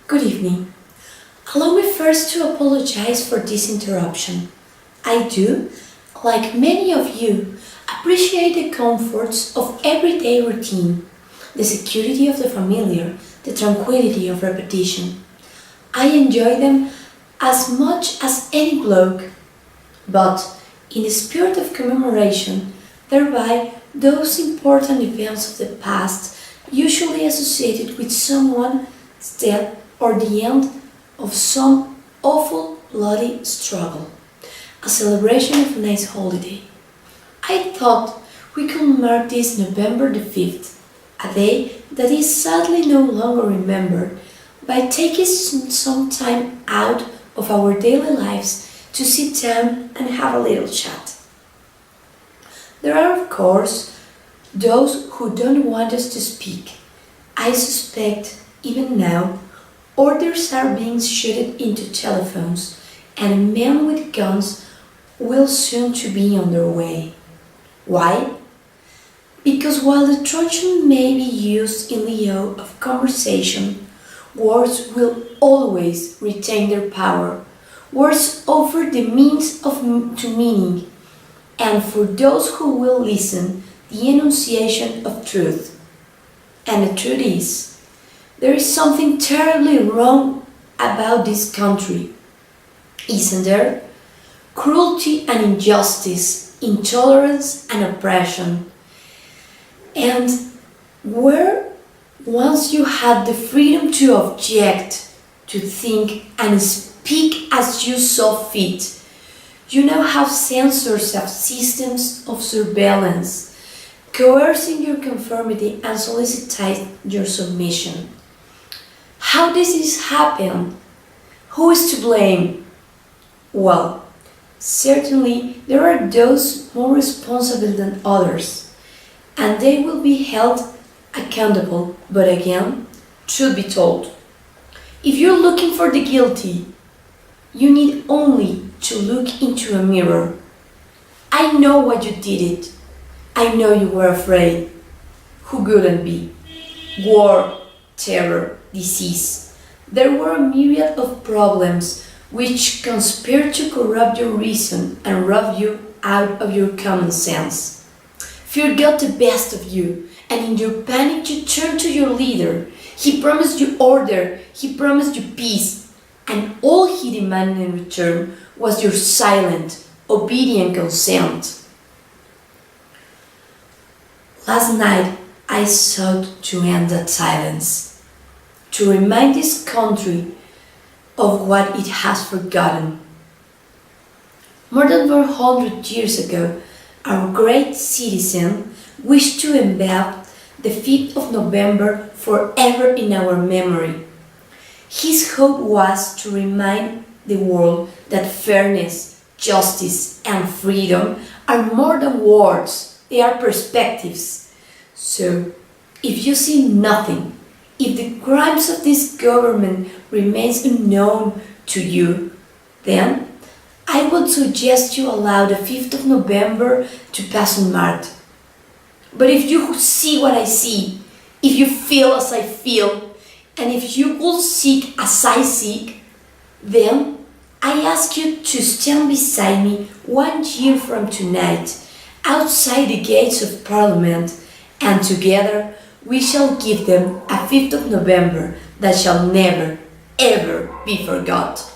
Good evening. Allow me first to apologize for this interruption. I do, like many of you, appreciate the comforts of everyday routine, the security of the familiar, the tranquility of repetition. I enjoy them as much as any bloke, but in the spirit of commemoration, thereby those important events of the past usually associated with someone's death or the end of some awful bloody struggle, a celebration of a nice holiday. I thought we could mark this November the 5th, a day that is sadly no longer remembered, by taking some time out of our daily lives to sit down and have a little chat. There are, of course, those who don't want us to speak. I suspect, even now, orders are being shouted into telephones, and men with guns will soon to be on their way. Why? Because while the truncheon may be used in lieu of conversation, words will always retain their power. Words offer the means to meaning, and for those who will listen, the enunciation of truth. And the truth is, there is something terribly wrong about this country, isn't there? Cruelty and injustice, intolerance and oppression. And where once you had the freedom to object, to think and speak as you saw fit, you now have censors of systems of surveillance, coercing your conformity and soliciting your submission. How does this happen? Who is to blame? Well, certainly there are those more responsible than others, and they will be held accountable, but again, truth be told, if you're looking for the guilty, you need only to look into a mirror. I know why you did it. I know you were afraid. Who couldn't be? War, terror, disease. There were a myriad of problems which conspired to corrupt your reason and rob you out of your common sense. Fear got the best of you, and in your panic you turned to your leader. He promised you order, he promised you peace, and all he demanded in return was your silent, obedient consent. Last night I sought to end that silence, to remind this country of what it has forgotten. More than 400 years ago, our great citizen wished to embed the 5th of November forever in our memory. His hope was to remind the world that fairness, justice, and freedom are more than words, they are perspectives. So, if you see nothing, if the crimes of this government remains unknown to you, then I would suggest you allow the 5th of November to pass unmarked. But if you see what I see, if you feel as I feel, and if you will seek as I seek, then I ask you to stand beside me 1 year from tonight, outside the gates of Parliament, and together we shall give them a 5th of November that shall never, ever be forgot.